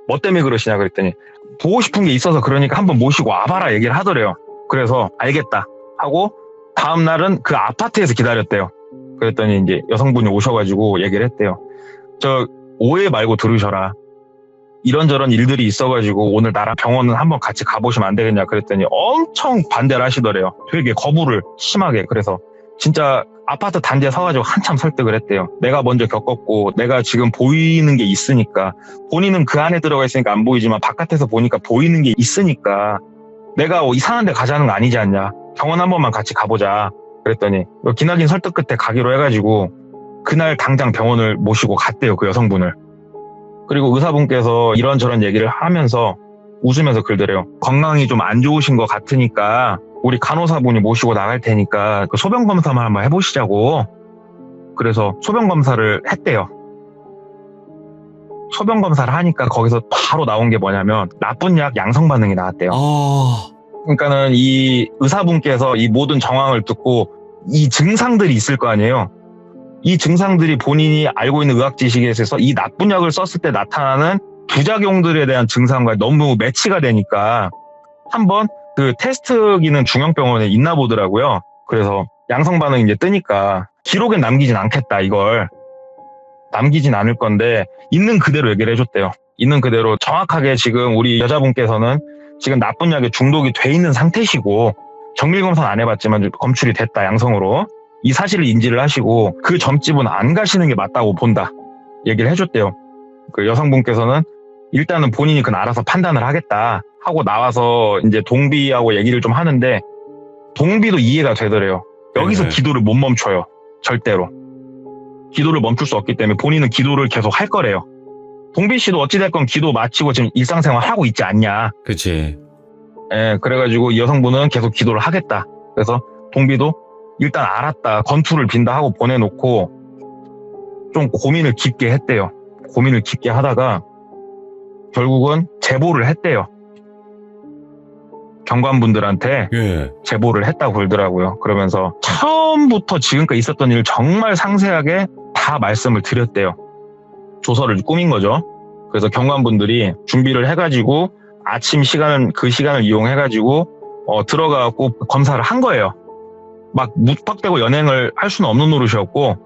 뭐 때문에 그러시냐 그랬더니 보고 싶은 게 있어서 그러니까 한번 모시고 와봐라 얘기를 하더래요. 그래서 알겠다 하고 다음날은 그 아파트에서 기다렸대요. 그랬더니 이제 여성분이 오셔가지고 얘기를 했대요. 저 오해 말고 들으셔라. 이런저런 일들이 있어가지고 오늘 나랑 병원은 한번 같이 가보시면 안 되겠냐 그랬더니 엄청 반대를 하시더래요. 되게 거부를 심하게. 그래서 진짜 아파트 단지에 서가지고 한참 설득을 했대요. 내가 먼저 겪었고 내가 지금 보이는 게 있으니까 본인은 그 안에 들어가 있으니까 안 보이지만 바깥에서 보니까 보이는 게 있으니까 내가 이상한 데 가자는 거 아니지 않냐. 병원 한 번만 같이 가보자. 그랬더니 기나긴 설득 끝에 가기로 해가지고 그날 당장 병원을 모시고 갔대요. 그 여성분을. 그리고 의사분께서 이런저런 얘기를 하면서 웃으면서 그러더래요. 건강이 좀 안 좋으신 것 같으니까 우리 간호사분이 모시고 나갈 테니까 그 소변 검사만 한번 해보시자고. 그래서 소변 검사를 했대요. 소변 검사를 하니까 거기서 바로 나온 게 뭐냐면 나쁜 약 양성 반응이 나왔대요. 그러니까는 이 의사분께서 이 모든 정황을 듣고 이 증상들이 있을 거 아니에요. 이 증상들이 본인이 알고 있는 의학 지식에 있어서 이 나쁜 약을 썼을 때 나타나는 부작용들에 대한 증상과 너무 매치가 되니까 한번 그 테스트기는 중형병원에 있나 보더라고요. 그래서 양성 반응이 이제 뜨니까 기록엔 남기진 않겠다. 이걸 남기진 않을 건데 있는 그대로 얘기를 해줬대요. 있는 그대로 정확하게 지금 우리 여자분께서는 지금 나쁜 약에 중독이 돼 있는 상태시고 정밀검사는 안 해봤지만 검출이 됐다. 양성으로. 이 사실을 인지를 하시고 그 점집은 안 가시는 게 맞다고 본다. 얘기를 해줬대요. 그 여성분께서는 일단은 본인이 그건 알아서 판단을 하겠다 하고 나와서 이제 동비하고 얘기를 좀 하는데 동비도 이해가 되더래요. 여기서 네. 기도를 못 멈춰요. 절대로. 기도를 멈출 수 없기 때문에 본인은 기도를 계속 할 거래요. 동비 씨도 어찌됐건 기도 마치고 지금 일상생활 하고 있지 않냐. 그치. 예, 그래가지고 이 여성분은 계속 기도를 하겠다. 그래서 동비도 일단 알았다. 건투를 빈다 하고 보내놓고 좀 고민을 깊게 했대요. 고민을 깊게 하다가 결국은 제보를 했대요. 경관분들한테 예. 제보를 했다고 그러더라고요. 그러면서 처음부터 지금까지 있었던 일을 정말 상세하게 다 말씀을 드렸대요. 조서를 꾸민 거죠. 그래서 경관분들이 준비를 해가지고 아침 시간은 그 시간을 이용해가지고 들어가고 검사를 한 거예요. 막 묵박대고 연행을 할 수는 없는 노릇이었고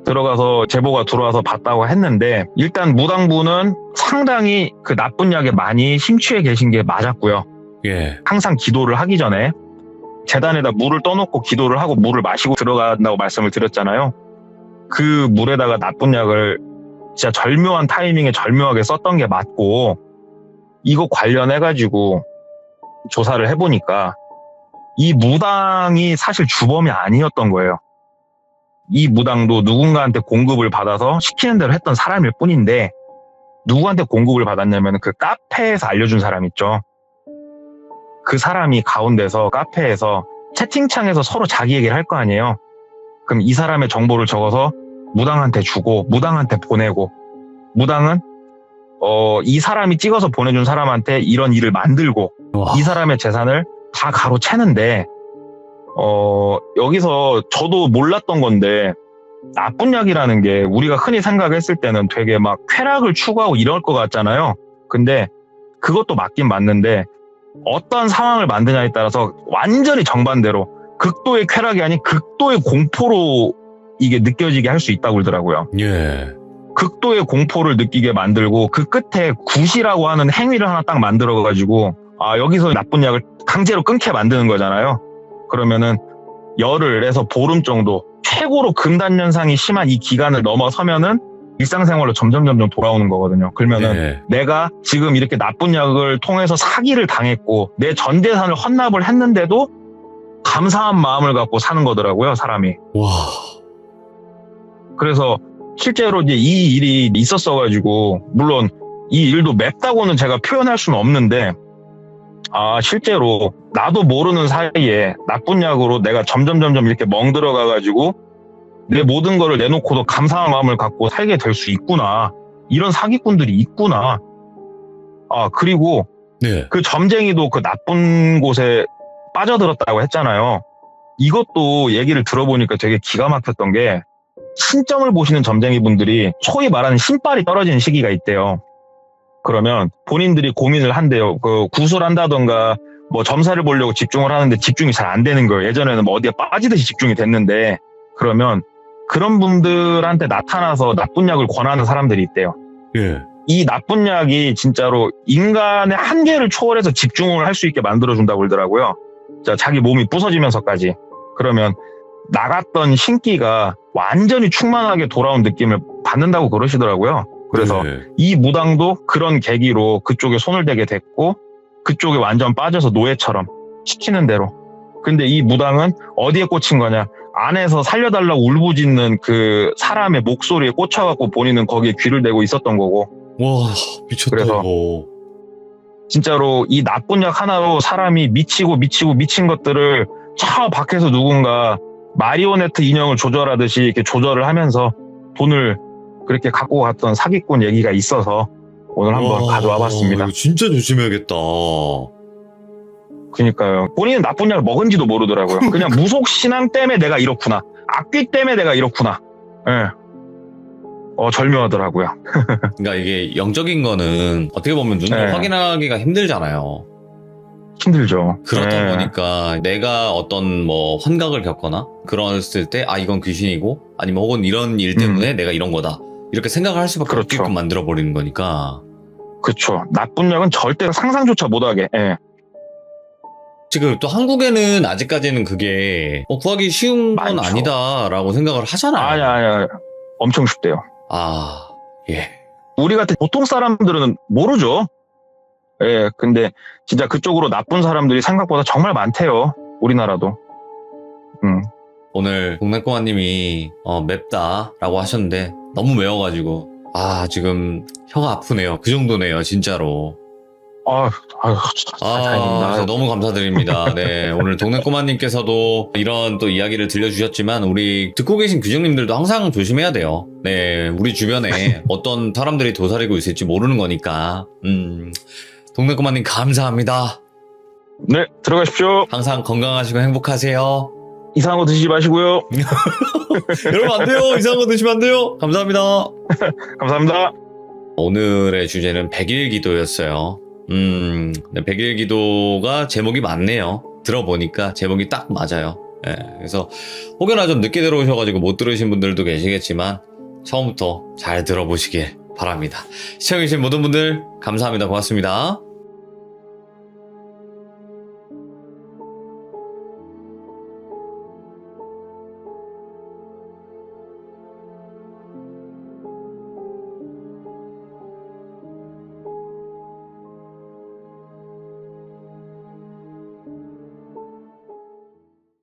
들어가서 제보가 들어와서 봤다고 했는데 일단 무당분은 상당히 그 나쁜 약에 많이 심취해 계신 게 맞았고요. 예. 항상 기도를 하기 전에 재단에다 물을 떠놓고 기도를 하고 물을 마시고 들어간다고 말씀을 드렸잖아요. 그 물에다가 나쁜 약을 진짜 절묘한 타이밍에 절묘하게 썼던 게 맞고 이거 관련해가지고 조사를 해보니까 이 무당이 사실 주범이 아니었던 거예요. 이 무당도 누군가한테 공급을 받아서 시키는 대로 했던 사람일 뿐인데, 누구한테 공급을 받았냐면 그 카페에서 알려준 사람 있죠. 그 사람이 가운데서 카페에서 채팅창에서 서로 자기 얘기를 할 거 아니에요. 그럼 이 사람의 정보를 적어서 무당한테 주고 무당한테 보내고, 무당은 이 사람이 찍어서 보내준 사람한테 이런 일을 만들고, 와. 이 사람의 재산을 다 가로채는데, 여기서 저도 몰랐던 건데, 나쁜 약이라는 게 우리가 흔히 생각했을 때는 되게 막 쾌락을 추구하고 이럴 것 같잖아요. 근데 그것도 맞긴 맞는데, 어떤 상황을 만드냐에 따라서 완전히 정반대로 극도의 쾌락이 아닌 극도의 공포로 이게 느껴지게 할 수 있다고 그러더라고요. 예. 극도의 공포를 느끼게 만들고 그 끝에 굿이라고 하는 행위를 하나 딱 만들어가지고, 여기서 나쁜 약을 강제로 끊게 만드는 거잖아요. 그러면은 열흘에서 보름 정도 최고로 금단현상이 심한 이 기간을 넘어서면은 일상생활로 점점 돌아오는 거거든요. 그러면은 네. 내가 지금 이렇게 나쁜 약을 통해서 사기를 당했고 내 전 재산을 헌납을 했는데도 감사한 마음을 갖고 사는 거더라고요, 사람이. 와. 그래서 실제로 이제 이 일이 있었어가지고, 물론 이 일도 맵다고는 제가 표현할 수는 없는데, 실제로 나도 모르는 사이에 나쁜 약으로 내가 점점 이렇게 멍들어가가지고 내 모든 거를 내놓고도 감사한 마음을 갖고 살게 될 수 있구나. 이런 사기꾼들이 있구나. 그리고 네. 그 점쟁이도 그 나쁜 곳에 빠져들었다고 했잖아요. 이것도 얘기를 들어보니까 되게 기가 막혔던 게, 신점을 보시는 점쟁이 분들이 소위 말하는 신발이 떨어지는 시기가 있대요. 그러면 본인들이 고민을 한대요. 그 구술한다던가 뭐 점사를 보려고 집중을 하는데 집중이 잘 안 되는 거예요. 예전에는 뭐 어디에 빠지듯이 집중이 됐는데, 그러면 그런 분들한테 나타나서 나쁜 약을 권하는 사람들이 있대요. 예. 이 나쁜 약이 진짜로 인간의 한계를 초월해서 집중을 할 수 있게 만들어준다고 그러더라고요. 자기 몸이 부서지면서까지. 그러면 나갔던 신기가 완전히 충만하게 돌아온 느낌을 받는다고 그러시더라고요. 그래서 네. 이 무당도 그런 계기로 그쪽에 손을 대게 됐고, 그쪽에 완전 빠져서 노예처럼 시키는 대로. 근데 이 무당은 어디에 꽂힌 거냐? 안에서 살려달라고 울부짖는 그 사람의 목소리에 꽂혀갖고 본인은 거기에 귀를 대고 있었던 거고. 와, 미쳤다, 그래서 이거. 진짜로 이 나쁜 약 하나로 사람이 미친 것들을 저 밖에서 누군가 마리오네트 인형을 조절하듯이 이렇게 조절을 하면서 돈을 그렇게 갖고 갔던 사기꾼 얘기가 있어서 오늘 한번 와, 가져와 봤습니다. 이거 진짜 조심해야겠다. 그러니까요. 본인은 나쁜 약을 먹은지도 모르더라고요. 그냥 무속 신앙 때문에 내가 이렇구나. 악귀 때문에 내가 이렇구나. 예. 절묘하더라고요. 그러니까 이게 영적인 거는 어떻게 보면 눈으로 네. 확인하기가 힘들잖아요. 힘들죠. 그렇다 예. 보니까 내가 어떤 뭐 환각을 겪거나 그랬을 때 이건 귀신이고, 아니면 혹은 이런 일 때문에 내가 이런 거다, 이렇게 생각을 할 수밖에 그렇죠. 없게끔 만들어버리는 거니까. 그쵸. 나쁜 약은 절대 상상조차 못하게. 예. 지금 또 한국에는 아직까지는 그게 구하기 쉬운 건 많죠. 아니다라고 생각을 하잖아요. 아니야. 엄청 쉽대요. 예. 우리 같은 보통 사람들은 모르죠. 예, 근데 진짜 그쪽으로 나쁜 사람들이 생각보다 정말 많대요. 우리나라도. 오늘 동네꼬마님이 맵다라고 하셨는데 너무 매워가지고 지금 혀가 아프네요. 그 정도네요, 진짜로. 다행입니다. 진짜 너무 감사드립니다. 네, 오늘 동네꼬마님께서도 이런 또 이야기를 들려주셨지만, 우리 듣고 계신 규정님들도 항상 조심해야 돼요. 네, 우리 주변에 어떤 사람들이 도사리고 있을지 모르는 거니까. 동네꼬마님 감사합니다. 네, 들어가십시오. 항상 건강하시고 행복하세요. 이상한 거 드시지 마시고요. 여러분 안 돼요. 이상한 거 드시면 안 돼요. 감사합니다. 감사합니다. 오늘의 주제는 100일 기도였어요. 네, 100일 기도가 제목이 맞네요. 들어보니까 제목이 딱 맞아요. 네, 그래서 혹여나 좀 늦게 들어오셔가지고 못 들으신 분들도 계시겠지만 처음부터 잘 들어보시길 바랍니다. 시청해주신 모든 분들 감사합니다. 고맙습니다.